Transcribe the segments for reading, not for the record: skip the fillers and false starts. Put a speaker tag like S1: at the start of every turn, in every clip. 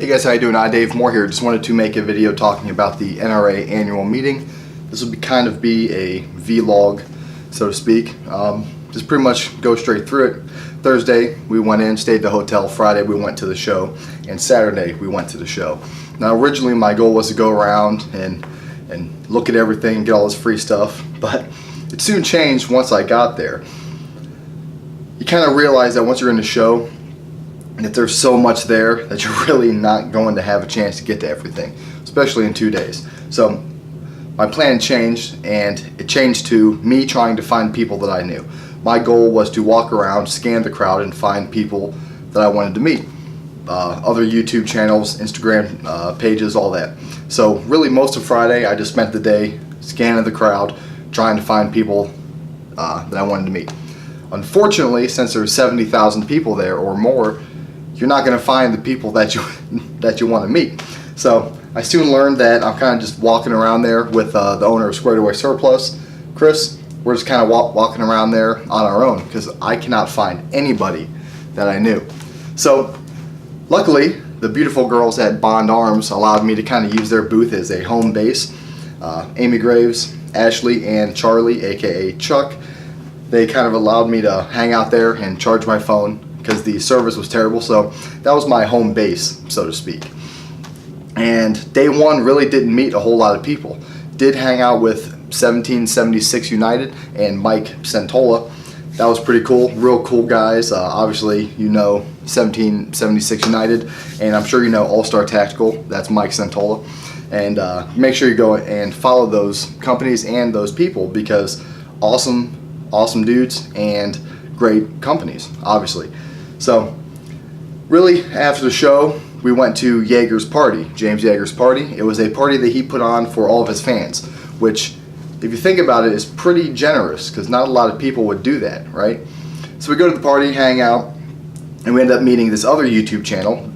S1: Hey guys, how you doing? Dave Moore here. Just wanted to make a video talking about the NRA Annual Meeting. This will kind of be a vlog, so to speak. Just pretty much go straight through it. Thursday we went in, stayed at the hotel. Friday we went to the show, and Saturday we went to the show. Now originally my goal was to go around and look at everything and get all this free stuff, but it soon changed once I got there. You kind of realize that once you're in the show, that there's so much there that you're really not going to have a chance to get to everything, especially in 2 days. So my plan changed, and it changed to me trying to find people that I knew. My goal was to walk around, scan the crowd, and find people that I wanted to meet. Other YouTube channels, Instagram pages, all that. So really most of Friday I just spent the day scanning the crowd, trying to find people that I wanted to meet. Unfortunately, since there's 70,000 people there or more, you're not going to find the people that you want to meet. So I soon learned that I'm kind of just walking around there with the owner of Squared Away Surplus, Chris. We're just kind of walking around there on our own because I cannot find anybody that I knew. So luckily, the beautiful girls at Bond Arms allowed me to kind of use their booth as a home base. Amy Graves, Ashley, and Charlie, aka Chuck, they kind of allowed me to hang out there and charge my phone because the service was terrible. So that was my home base, so to speak. And day one really didn't meet a whole lot of people. Did hang out with 1776 United and Mike Centola. That was pretty cool, real cool guys. Obviously you know 1776 United, and I'm sure you know Allstar Tactical. That's Mike Centola. And make sure you go and follow those companies and those people, because awesome dudes and great companies, obviously. So really after the show we went to Yeager's party, James Yeager's party. It was a party that he put on for all of his fans, which if you think about it is pretty generous because not a lot of people would do that, right? So we go to the party, hang out, and we end up meeting this other YouTube channel.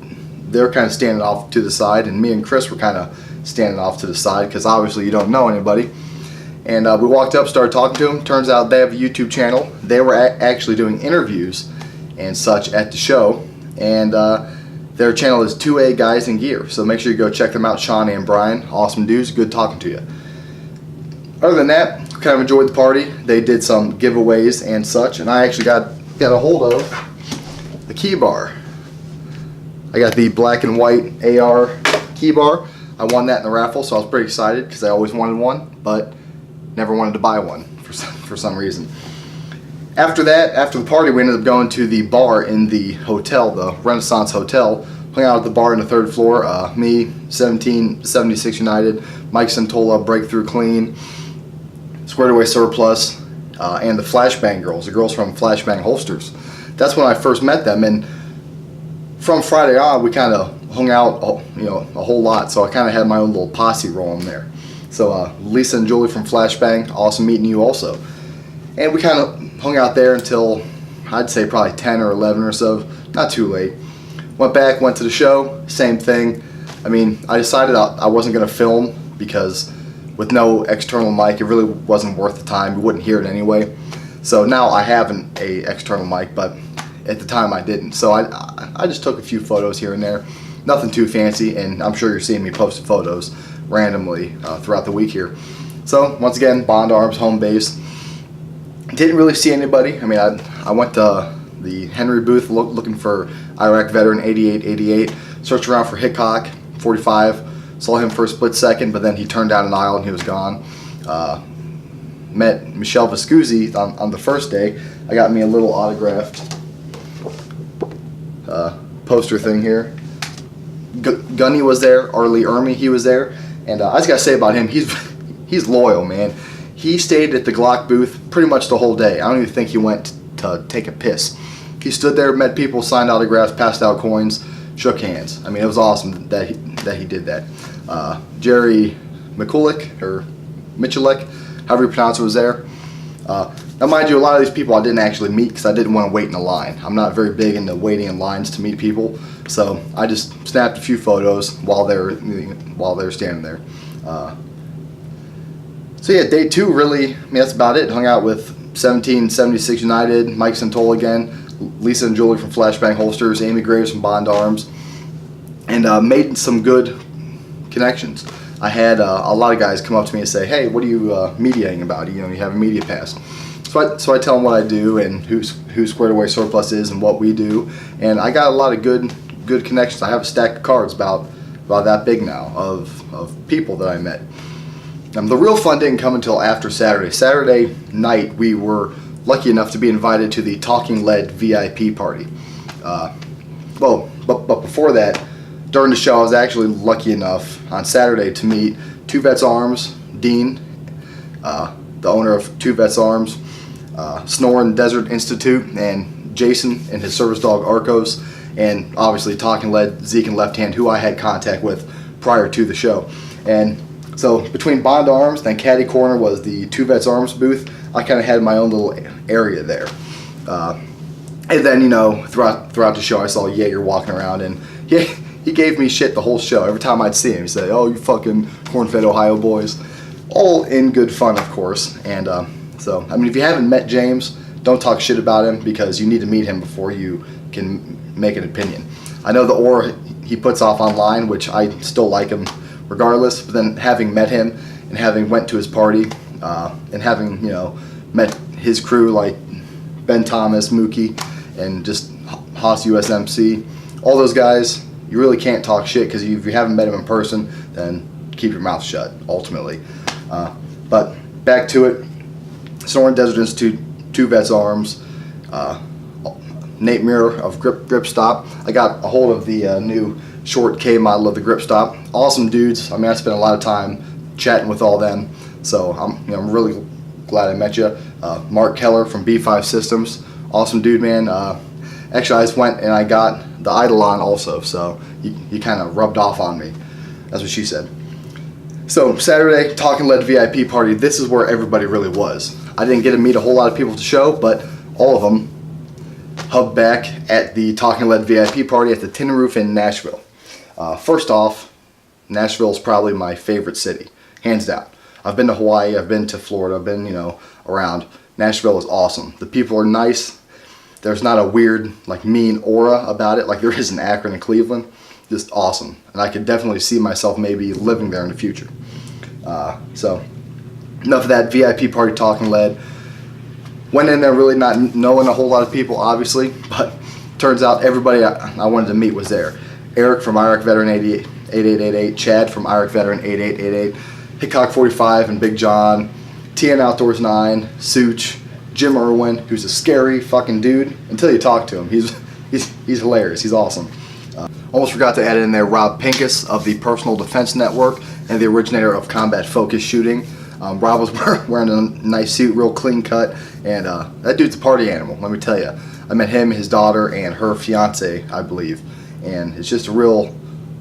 S1: They're kind of standing off to the side, and me and Chris were kind of standing off to the side because obviously you don't know anybody. And we walked up, started talking to them. Turns out they have a YouTube channel. They were actually doing interviews and such at the show, and their channel is 2A Guys in Gear. So make sure you go check them out, Sean and Brian. Awesome dudes, good talking to you. Other than that, kind of enjoyed the party. They did some giveaways and such, and I actually got a hold of the key bar. I got the black and white AR key bar. I won that in the raffle, so I was pretty excited because I always wanted one, but never wanted to buy one for some reason. After that, after the party, we ended up going to the bar in the hotel, the Renaissance Hotel. Hung out at the bar on the 3rd floor. Me, 1776 United, Mike Centola, Breakthrough Clean, Squared Away Surplus, and the Flashbang girls, the girls from Flashbang Holsters. That's when I first met them, and from Friday on, we kind of hung out, a whole lot. So I kind of had my own little posse rolling there. So Lisa and Julie from Flashbang, awesome meeting you also. And we kind of hung out there until I'd say probably 10 or 11 or so, not too late. Went back, went to the show, same thing. I mean, I decided I wasn't going to film because with no external mic, it really wasn't worth the time. You wouldn't hear it anyway. So now I have an external mic, but at the time I didn't. So I just took a few photos here and there. Nothing too fancy, and I'm sure you're seeing me post photos randomly throughout the week here. So once again, Bond Arms, home base. Didn't really see anybody. I mean, I went to the Henry booth looking for Iraq veteran 8888. Searched around for Hickok 45. Saw him for a split second, but then he turned down an aisle and he was gone. Met Michelle Viscuzzi on the first day. I got me a little autographed poster thing here. Gunny was there. Arlie Ermy, he was there. And I just gotta say about him, he's loyal, man. He stayed at the Glock booth pretty much the whole day. I don't even think he went to take a piss. He stood there, met people, signed autographs, passed out coins, shook hands. I mean, it was awesome that he did that. Jerry Mikulik, or Michalek, however you pronounce it, was there. Now mind you, a lot of these people I didn't actually meet because I didn't want to wait in a line. I'm not very big into waiting in lines to meet people, so I just snapped a few photos while they were standing there. So yeah, day two really, I mean, that's about it. Hung out with 1776 United, Mike Centola again, Lisa and Julie from Flashbang Holsters, Amy Graves from Bond Arms, and made some good connections. I had a lot of guys come up to me and say, "Hey, what are you mediating about? You have a media pass." So I tell them what I do and who Squared Away Surplus is and what we do, and I got a lot of good connections. I have a stack of cards about that big now of people that I met. The real fun didn't come until after Saturday. Saturday night, we were lucky enough to be invited to the Talking Lead VIP party. But before that, during the show, I was actually lucky enough on Saturday to meet Two Vets Arms, Dean, the owner of Two Vets Arms, Sonoran Desert Institute, and Jason and his service dog Arkos, and obviously Talking Lead, Zeke and Left Hand, who I had contact with prior to the show. And so between Bond Arms, then Caddy Corner was the Two Vets Arms booth. I kind of had my own little area there. And then, throughout the show, I saw Yeager walking around, and he gave me shit the whole show. Every time I'd see him, he'd say, "Oh, you fucking corn-fed Ohio boys." All in good fun, of course. And so, if you haven't met James, don't talk shit about him, because you need to meet him before you can make an opinion. I know the aura he puts off online, which I still like him regardless, but then having met him and having went to his party and having, met his crew like Ben Thomas, Mookie, and just Haas USMC, all those guys, you really can't talk shit, because if you haven't met him in person, then keep your mouth shut, ultimately. But back to it, Sonoran Desert Institute, Two Vets Arms, Nate Muir of Grip Stop. I got a hold of the new short K model of the Grip Stop. Awesome dudes. I spent a lot of time chatting with all them, so I'm really glad I met you. Mark Keller from B5 Systems, awesome dude, man. Actually, I just went and I got the Eidolon also, so you kind of rubbed off on me. That's what she said. So Saturday, Talking Lead VIP party. This is where everybody really was. I didn't get to meet a whole lot of people at the show, but all of them hubbed back at the Talking Lead VIP party at the Tin Roof in Nashville. First off, Nashville is probably my favorite city, hands down. I've been to Hawaii, I've been to Florida, I've been, around. Nashville is awesome. The people are nice. There's not a weird, mean aura about it like there is in Akron and Cleveland. Just awesome. And I could definitely see myself maybe living there in the future. So, enough of that VIP party, Talking Lead. Went in there really not knowing a whole lot of people, obviously, but turns out everybody I wanted to meet was there. Eric from Iraq Veteran 8888, Chad from Iraq Veteran 8888, Hickok 45 and Big John, TN Outdoors 9, Such, Jim Erwin, who's a scary fucking dude until you talk to him. He's hilarious. He's awesome. Almost forgot to add in there RobPincus of the Personal Defense Network and the originator of Combat Focus Shooting. Rob was wearing a nice suit, real clean cut, and that dude's a party animal, let me tell you. I met him, his daughter, and her fiance, I believe, and it's just a real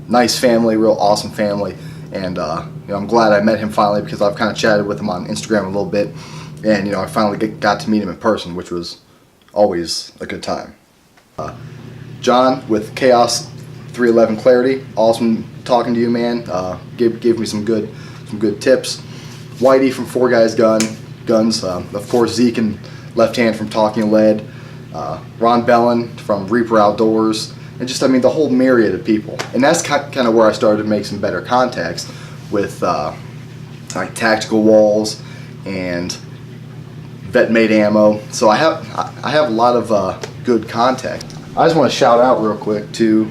S1: nice family, real awesome family, and I'm glad I met him finally, because I've kind of chatted with him on Instagram a little bit, and I finally got to meet him in person, which was always a good time. John with Chaos 311 Clarity, awesome talking to you, man. Gave me some good tips. Whitey from FourGuysGuns, of course Zeke and Left Hand from Talking Lead, Ron Bellin from Reaper Outdoors, and just the whole myriad of people. And that's kind of where I started to make some better contacts with like Tactical Walls and Vet Made Ammo. So I have a lot of good contact. I just want to shout out real quick to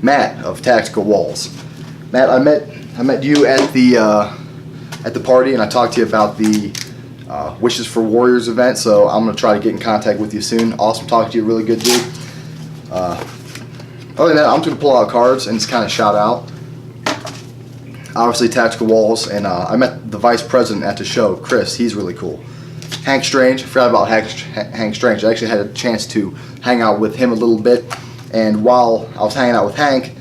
S1: Matt of Tactical Walls. Matt, I met you at the party, and I talked to you about the Wishes for Warriors event, so I'm going to try to get in contact with you soon. Awesome talking to you, really good dude. Other than that, I'm just going to pull out cards and just kind of shout out. Obviously, Tactical Walls, and I met the vice president at the show, Chris. He's really cool. Hank Strange, I forgot about Hank Strange. I actually had a chance to hang out with him a little bit, and while I was hanging out with Hank,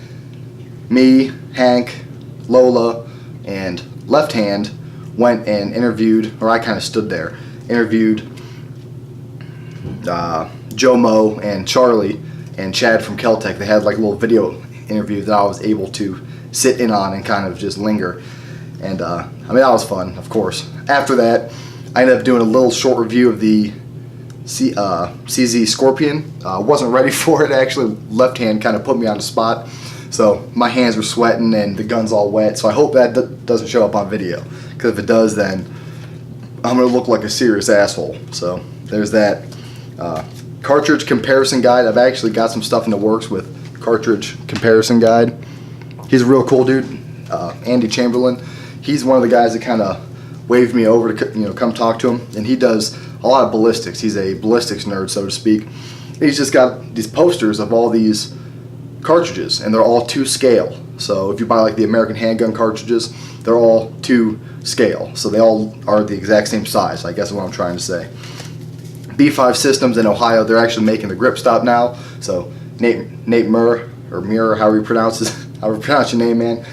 S1: me, Hank, Lola, and Left Hand went and interviewed, or I kind of stood there, interviewed Joe Mo and Charlie and Chad from Keltec. They had like a little video interview that I was able to sit in on and kind of just linger. And that was fun, of course. After that, I ended up doing a little short review of the CZ Scorpion. Wasn't ready for it actually. Left hand kind of put me on the spot, so my hands were sweating and the gun's all wet. So I hope that doesn't show up on video, because if it does, then I'm gonna look like a serious asshole. So there's that. Cartridge comparison guide. I've actually got some stuff in the works with cartridge comparison guide. He's a real cool dude, Andy Chamberlain. He's one of the guys that kind of waved me over to come talk to him, and he does a lot of ballistics. He's a ballistics nerd, so to speak. He's just got these posters of all these cartridges, and they're all to scale. So if you buy like the American handgun cartridges, they're all to scale. So they all are the exact same size, I guess is what I'm trying to say. B5 Systems in Ohio, they're actually making the grip stop now. So Nate Murr, or Muir, however you pronounce your name, man,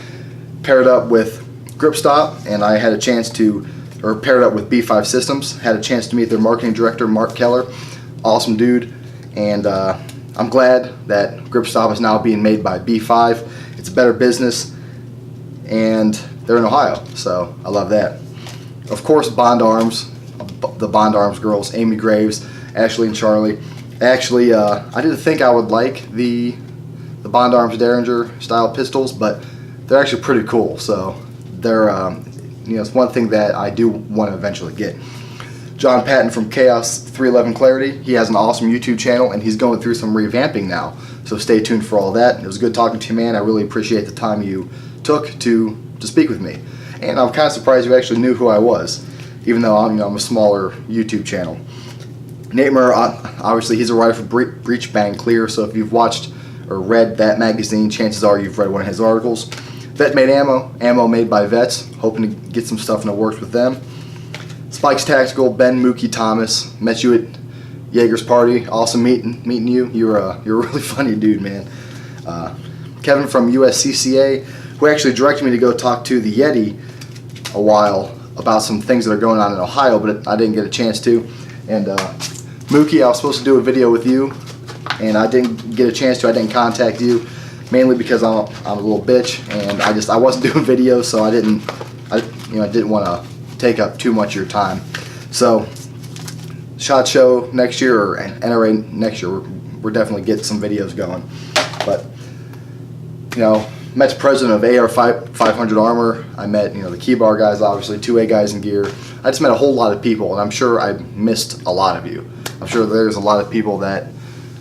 S1: paired up with Grip Stop, and I had a chance to, or paired up with B5 Systems, had a chance to meet their marketing director, Mark Keller. Awesome dude, and I'm glad that Grip Stop is now being made by B5. It's a better business, and they're in Ohio, so I love that. Of course, Bond Arms, the Bond Arms girls, Amy Graves, Ashley and Charlie. Actually, I didn't think I would like the Bond Arms Derringer style pistols, but they're actually pretty cool. So they're, it's one thing that I do want to eventually get. John Patton from Chaos 311 Clarity. He has an awesome YouTube channel, and he's going through some revamping now. So stay tuned for all that. It was good talking to you, man. I really appreciate the time you took to speak with me. And I'm kind of surprised you actually knew who I was, even though I'm a smaller YouTube channel. Nate Murr, obviously he's a writer for Breach Bang Clear, so if you've watched or read that magazine, chances are you've read one of his articles. Vet Made Ammo made by vets, hoping to get some stuff in the works with them. Spikes Tactical, Ben Mookie Thomas, met you at Yeager's party, awesome meeting you. You're a really funny dude, man. Kevin from USCCA, who actually directed me to go talk to the Yeti a while about some things that are going on in Ohio, but I didn't get a chance to. And Mookie, I was supposed to do a video with you, and I didn't get a chance to. I didn't contact you, mainly because I'm a little bitch, and I wasn't doing videos, so I didn't want to take up too much of your time. So SHOT Show next year, or NRA next year, we're definitely getting some videos going. But met the president of AR500 Armor. I met the key bar guys, obviously 2A guys in gear. I just met a whole lot of people, and I'm sure I missed a lot of you. I'm sure there's a lot of people that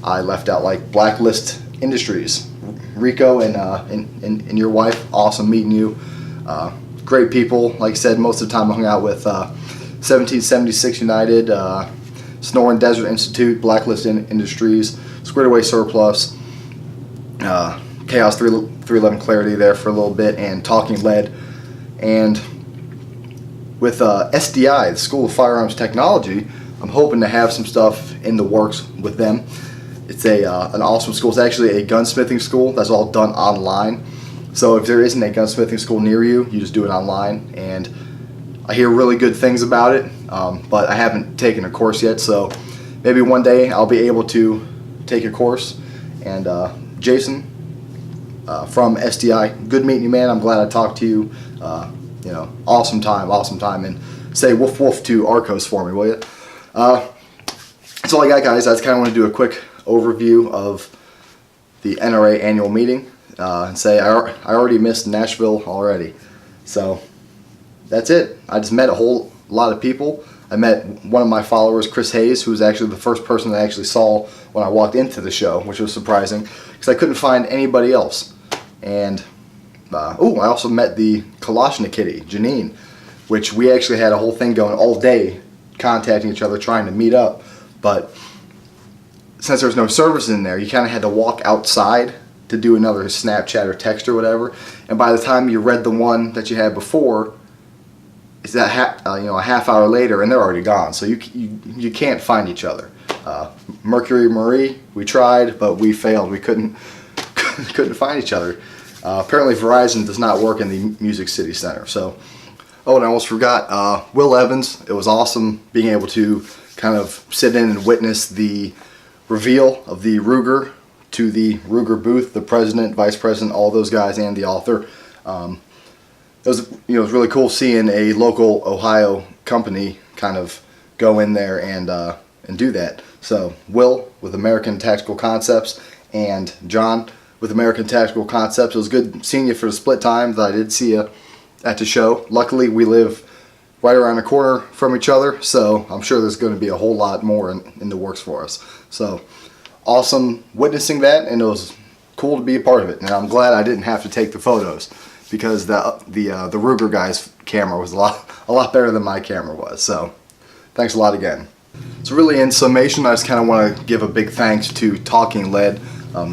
S1: I left out, like Blacklist Industries, Rico and your wife. Awesome meeting you. Great people. Like I said, most of the time I hung out with 1776 United, Sonoran Desert Institute, Blacklist Industries, Squared Away Surplus, Chaos 311 Clarity there for a little bit, and Talking Lead. And with SDI, the School of Firearms Technology, I'm hoping to have some stuff in the works with them. It's an awesome school. It's actually a gunsmithing school that's all done online. So if there isn't a gunsmithing school near you, you just do it online. And I hear really good things about it, but I haven't taken a course yet. So maybe one day I'll be able to take a course. And Jason from SDI, good meeting you, man. I'm glad I talked to you. Awesome time. And say woof woof to Arkos for me, will you? That's all I got, guys. I just kind of want to do a quick overview of the NRA Annual Meeting, and say I already missed Nashville already. So that's it. I just met a whole lot of people. I met one of my followers, Chris Hayes, who was actually the first person I actually saw when I walked into the show, which was surprising because I couldn't find anybody else. And I also met the Kalashnikitty, Janine, which we actually had a whole thing going all day, contacting each other, trying to meet up. But since there's no service in there, you kind of had to walk outside to do another Snapchat or text or whatever. And by the time you read the one that you had before, it's that a half hour later, and they're already gone. So you can't find each other. Mercury Marie, we tried, but we failed. We couldn't find each other. Apparently Verizon does not work in the Music City Center. So, and I almost forgot, Will Evans. It was awesome being able to kind of sit in and witness the reveal of the Ruger to the Ruger booth, the president, vice president, all those guys, and the author. It was really cool seeing a local Ohio company kind of go in there and and do that. So Will with American Tactical Concepts and John with American Tactical Concepts. It was good seeing you for the split time that I did see you at the show. Luckily, we live right around the corner from each other, so I'm sure there's going to be a whole lot more in the works for us. So awesome witnessing that, and it was cool to be a part of it. And I'm glad I didn't have to take the photos, because the Ruger guy's camera was a lot better than my camera was. So thanks a lot again. So really, in summation, I just kind of want to give a big thanks to Talking Lead,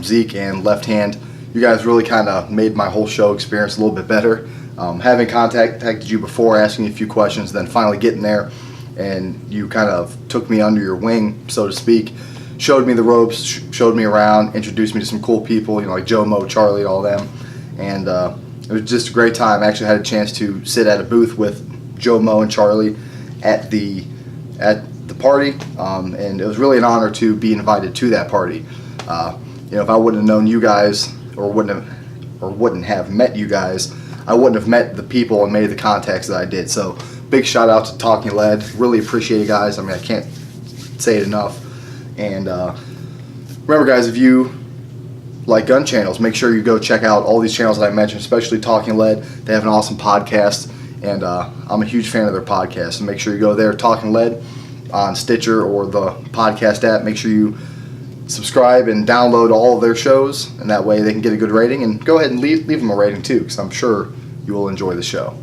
S1: Zeke and Left Hand. You guys really kind of made my whole show experience a little bit better. Having contacted you before, asking you a few questions, then finally getting there, and you kind of took me under your wing, so to speak, showed me the ropes, showed me around, introduced me to some cool people, you know, like Joe, Mo, Charlie, and all them, and it was just a great time. I actually had a chance to sit at a booth with Joe, Mo, and Charlie at the party, and it was really an honor to be invited to that party. You know, if I wouldn't have known you guys, or wouldn't have met you guys, I wouldn't have met the people and made the contacts that I did. So big shout out to Talking Lead. Really appreciate it, guys. I mean, I can't say it enough. And remember, guys, if you like gun channels, make sure you go check out all these channels that I mentioned, especially Talking Lead. They have an awesome podcast, and I'm a huge fan of their podcast. So make sure you go there, Talking Lead, on Stitcher or the podcast app. Make sure you subscribe and download all of their shows, and that way they can get a good rating. And go ahead and leave them a rating too, because I'm sure you will enjoy the show.